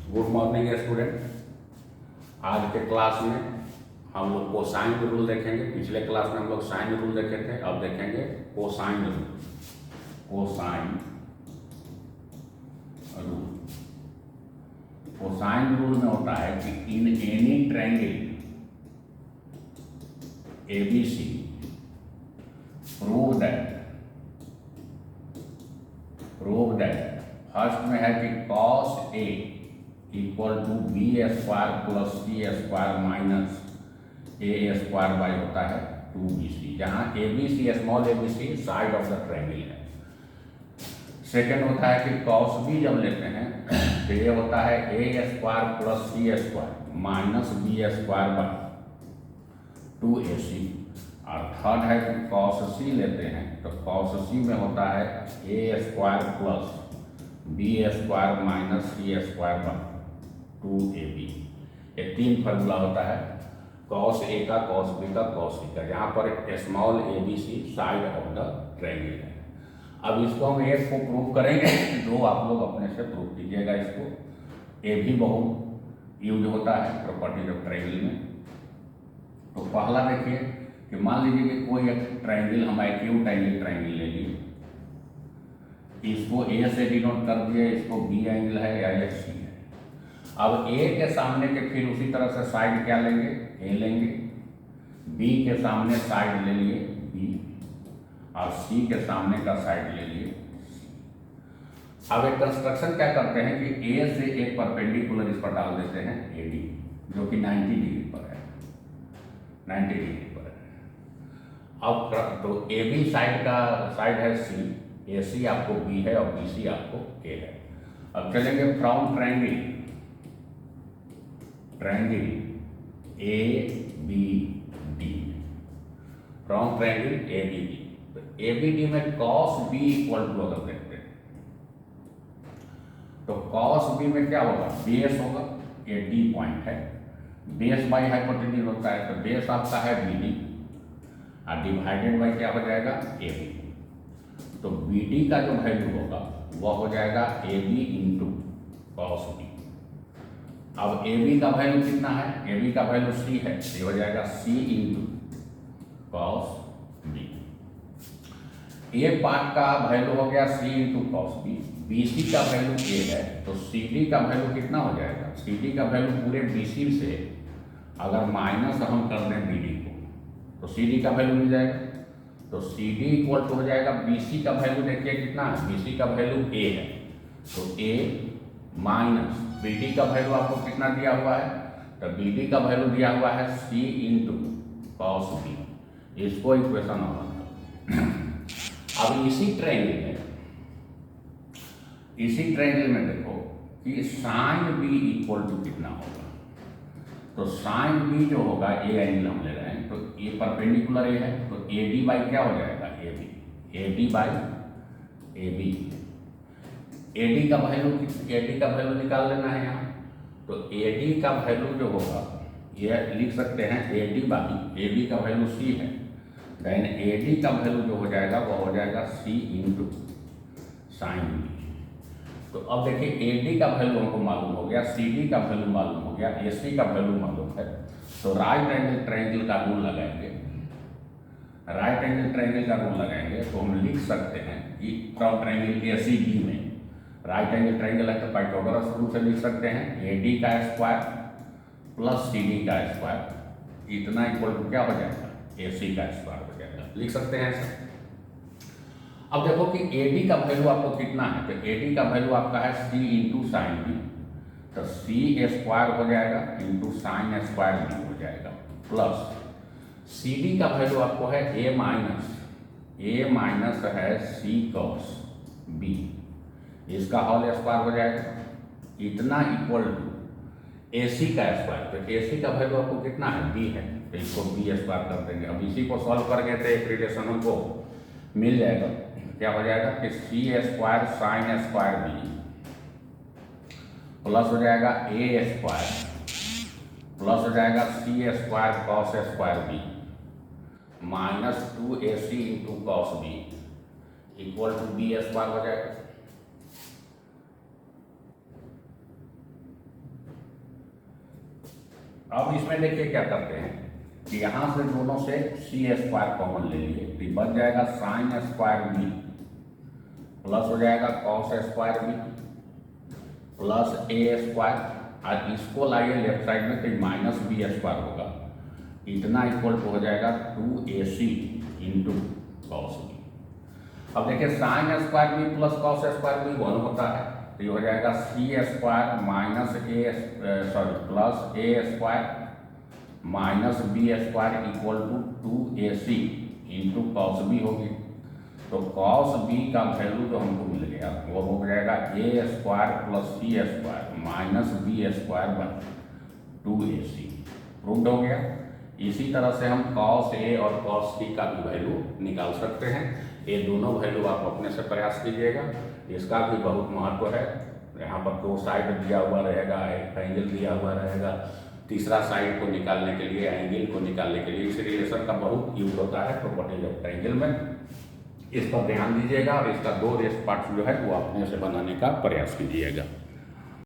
Good morning student. आज के class में हम लोग कोसाइन रूल देखेंगे। पिछले क्लास में हम लोग साइन रूल देखे थे, अब देखेंगे cosine rule. Cosine rule cosine rule में होता है कि in any triangle ABC prove that first में है कि cos A equal to B square plus C square minus A square by होता है 2BC, जहाँ ABC small ABC side of the triangle है। सेकेंड होता है कि cos B जब लेते हैं तो ये होता है A square plus C square minus B square by 2AC। और थर्ड है कि cos C लेते हैं तो cos C में होता है A square plus B square minus C square by 2AB। ये तीन फार्मूला होता है cos A का, cos B का, cos C का, जहाँ पर small ABC side of the triangle है। अब इसको हम एक को प्रूव करेंगे, दो आप लोग अपने से प्रूव कीजिएगा। इसको ये भी बहुत यूज होता है प्रॉपर्टीज ऑफ ट्रायंगल में। तो पहला देखिए कि मान लीजिए कि कोई एक ट्रायंगल हम एक्यूट एंगल ट्रायंगल ले लिए, इसको ए से डिनोट कर दिए, इसको बी एंगल है या ये सी है। अब ए के सामने के फिर उसी तरह से साइड क्या लेंगे, ए लेंगे, बी के सामने साइड ले लिए बी, और सी के सामने का साइड ले लिए सी। अब एक कंस्ट्रक्शन क्या करते हैं कि ए से एक परपेंडिकुलर इस पर डाल देते हैं AD, जो कि 90 डिग्री पर है, 90 डिग्री पर है। अब तो AB साइड का साइड है C, AC आपको B है और BC आपको A है। अब चलेंगे from triangle ABD, from triangle ABD। तो ABD में cos B इक्वल टू अगर देखते हैं तो cos B में क्या होगा, बेस होगा, ये D पॉइंट है, बेस बाई हाइपोटेन्यूज होता है, तो बेस आपका है BD और डिवाइडेड बाई क्या हो जाएगा AB। तो BD का जो वैल्यू होगा वह हो जाएगा AB इंटू cos B। अब AB का वैल्यू कितना है, AB का वैल्यू C है, ये हो जाएगा C इंटू cos B। ये पार्ट का वैल्यू हो गया C into cos B। BC का वैल्यू A है, तो CD का वैल्यू कितना हो जाएगा, CD का वैल्यू पूरे BC से अगर माइनस हम कर दें BD को तो CD का वैल्यू मिल जाएगा। तो CD इक्वल टू हो जाएगा BC का वैल्यू, देखिए कितना है, BC का वैल्यू A है, तो A माइनस BD का वैल्यू आपको कितना दिया हुआ है, तो BD का वैल्यू दिया हुआ है C इंटू cos B। इसको इक्वेशन नंबर। अब इसी ट्रायंगल में देखो कि साइन B इक्वल टू कितना होगा। तो साइन B जो होगा, ए एंगल हम ले रहे हैं, तो ये परपेंडिकुलर ए है, तो AD बाई क्या हो जाएगा AB, AD by AB। AD का वैल्यू निकाल लेना है यहाँ। तो AD का वैल्यू जो होगा ये लिख सकते हैं AD बाई AB का वैल्यू C है, देन AD का वैल्यू जो हो जाएगा वो हो जाएगा C इंटू साइन B। तो अब देखिए AD का वैल्यू हमको मालूम हो गया, CD का वैल्यू मालूम हो गया, AC का वैल्यू मालूम है। तो राइट एंगल ट्रायंगल का रूल लगाएंगे, तो हम लिख सकते हैं कि फ्रॉम ट्रायंगल ACD में राइट एंगल ट्रायंगल है तो पाइथागोरस रूल से लिख सकते हैं AD का स्क्वायर प्लस CD का स्क्वायर इतना इक्वल टू क्या हो जाएगा, AC का स्क्वायर हो जाएगा, लिख सकते हैं ऐसा। अब देखो कि AD का वैल्यू आपको कितना है, तो AD का वैल्यू आपका है C इंटू साइन B, तो C स्क्वायर हो जाएगा इंटू साइन स्क्वायर B हो जाएगा, प्लस CD का वैल्यू आपको है A माइनस है C cos B, इसका होल स्क्वायर हो जाएगा, इतना इक्वल टू AC का स्क्वायर। तो AC का वैल्यू आपको कितना है, B है, तो इसको B स्क्वायर कर देंगे। अब इसी को सॉल्व करके तो एक रिलेशन हमको मिल जाएगा, क्या हो जाएगा कि C square sine square B plus हो जाएगा A स्क्वायर प्लस हो जाएगा C square cos square B minus 2AC into cos B equal to B square हो जाएगा। अब इसमें देखिए क्या करते हैं कि यहाँ से दोनों से सी स्क्वायर कॉमन ले लिए, तो बन जाएगा साइन स्क्वायर बी प्लस हो जाएगा cos square B plus A square, और इसको लाइए लेफ्ट साइड में तो माइनस बी स्क्वायर होगा, इतना इक्वल टू हो जाएगा 2ac इंटू कॉस बी। अब देखिए sine square B plus cos square B 1 होता है, तो ये हो जाएगा C square minus plus A square minus B square equal to 2ac into cos B होगी। तो कॉस बी का वैल्यू जो हमको मिल गया वो हो जाएगा A square plus C square minus B square by 2ac। Proved हो गया। इसी तरह से हम कॉस ए और कॉस सी का भी वैल्यू निकाल सकते हैं। ये दोनों वैल्यू आप अपने से प्रयास कीजिएगा, इसका भी बहुत महत्व है। यहाँ पर 2 साइड दिया हुआ रहेगा, एक एंगल दिया हुआ रहेगा, तीसरा साइड को निकालने के लिए, एंगल को निकालने के लिए इस रिलेशन का बहुत यूज होता है प्रॉपर्टीज ऑफ ट्रायंगल में। इस पर ध्यान दीजिएगा और इसका 2 रेस्ट पार्ट जो है वो अपने से बनाने का प्रयास कीजिएगा।